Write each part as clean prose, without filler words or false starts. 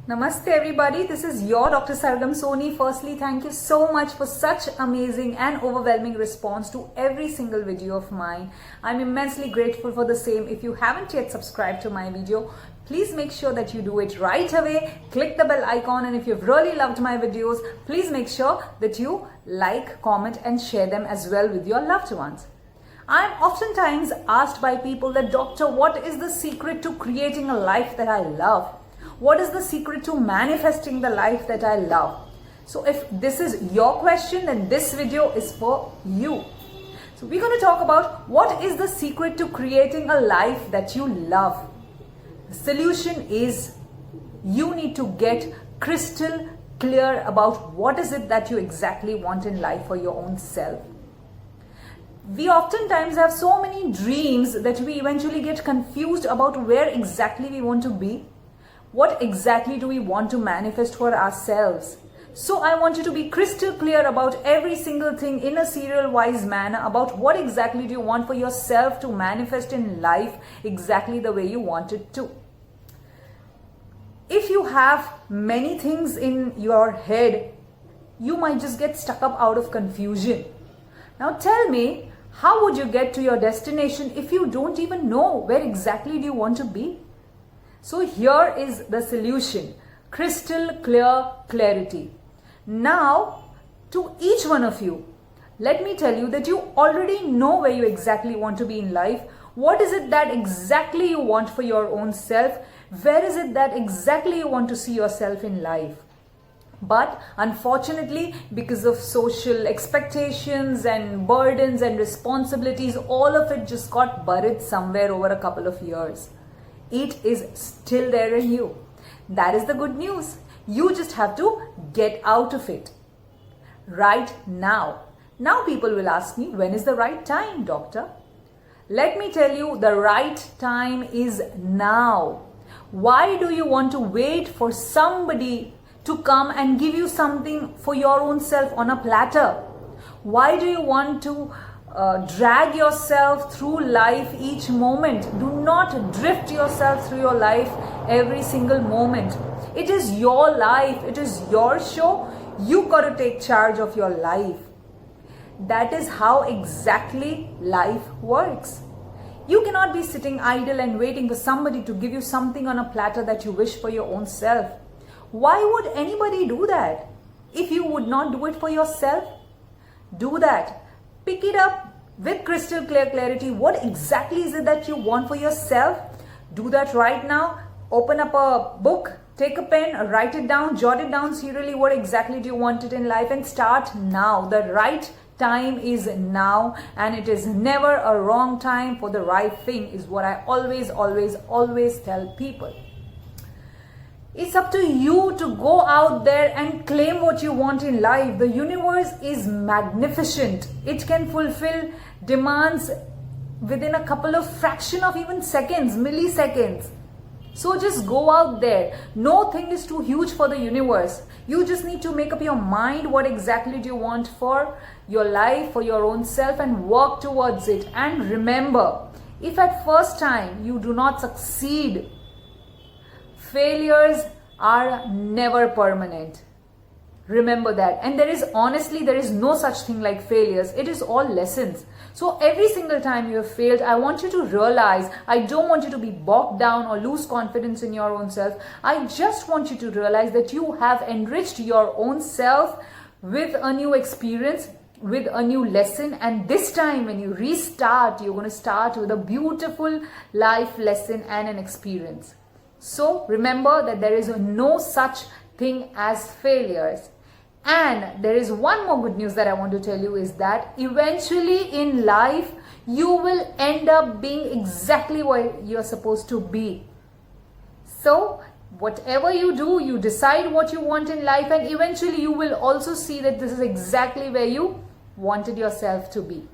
Namaste everybody, this is your Dr. Sargam Soni. Firstly, thank you so much for such amazing and overwhelming response to every single video of mine. I'm immensely grateful for the same. If you haven't yet subscribed to my video, please make sure that you do it right away. Click the bell icon, and if you've really loved my videos, please make sure that you like, comment and share them as well with your loved ones. I'm oftentimes asked by people that, Doctor, what is the secret to creating a life that I love? What is the secret to manifesting the life that I love? So if this is your question, then this video is for you. So we're going to talk about what is the secret to creating a life that you love. The solution is you need to get crystal clear about what is it that you exactly want in life for your own self. We oftentimes have so many dreams that we eventually get confused about where exactly we want to be. What exactly do we want to manifest for ourselves? So I want you to be crystal clear about every single thing in a serial-wise manner about what exactly do you want for yourself to manifest in life exactly the way you want it to. If you have many things in your head, you might just get stuck up out of confusion. Now tell me, how would you get to your destination if you don't even know where exactly do you want to be? So here is the solution, crystal clear clarity. Now, to each one of you, let me tell you that you already know where you exactly want to be in life. What is it that exactly you want for your own self? Where is it that exactly you want to see yourself in life? But unfortunately, because of social expectations and burdens and responsibilities, all of it just got buried somewhere over a couple of years. It is still there in you. That is the good news. You just have to get out of it right now. Now people will ask me, when is the right time, doctor? Let me tell you, the right time is now. Why do you want to wait for somebody to come and give you something for your own self on a platter? Why do you want to drag yourself through life each moment? Do not drift yourself through your life every single moment. It is your life. It is your show. You got to take charge of your life. That is how exactly life works. You cannot be sitting idle and waiting for somebody to give you something on a platter that you wish for your own self. Why would anybody do that? If you would not do it for yourself, do that. Pick it up with crystal clear clarity. What exactly is it that you want for yourself? Do that right now. Open up a book, take a pen, write it down, jot it down serially. What exactly do you want it in life? And start now. The right time is now, and it is never a wrong time for the right thing, is what I always tell people. It's up to you to go out there and claim what you want in life. The universe is magnificent. It can fulfill demands within a couple of fraction of even seconds, milliseconds. So just go out there. No thing is too huge for the universe. You just need to make up your mind what exactly do you want for your life, for your own self, and work towards it. And remember, if at first time you do not succeed, failures are never permanent. Remember that. And there is no such thing like failures. It is all lessons. So every single time you have failed, I want you to realize, I don't want you to be bogged down or lose confidence in your own self. I just want you to realize that you have enriched your own self with a new experience, with a new lesson. And this time when you restart, you're going to start with a beautiful life lesson and an experience. So remember that there is no such thing as failures. And there is one more good news that I want to tell you, is that eventually in life you will end up being exactly where you're supposed to be. So whatever you do, you decide what you want in life, and eventually you will also see that this is exactly where you wanted yourself to be.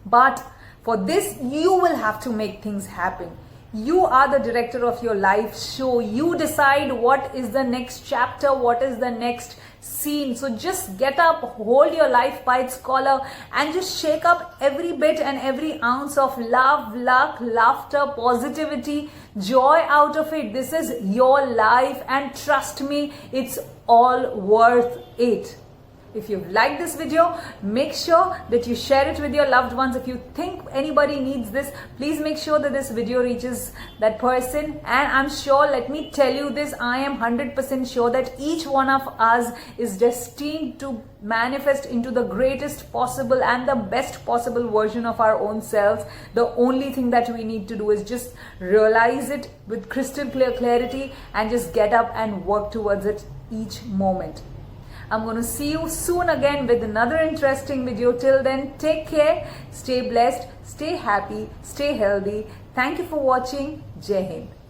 But for this, you will have to make things happen. You are the director of your life show. You decide what is the next chapter, what is the next scene. So just get up, hold your life by its collar, and just shake up every bit and every ounce of love, luck, laughter, positivity, joy out of it. This is your life, and trust me, it's all worth it. If you've liked this video, make sure that you share it with your loved ones. If you think anybody needs this, please make sure that this video reaches that person. And I'm sure, let me tell you this, I am 100% sure that each one of us is destined to manifest into the greatest possible and the best possible version of our own selves. The only thing that we need to do is just realize it with crystal clear clarity and just get up and work towards it each moment. I'm going to see you soon again with another interesting video. Till then, take care, stay blessed, stay happy, stay healthy. Thank you for watching. Jai Hind.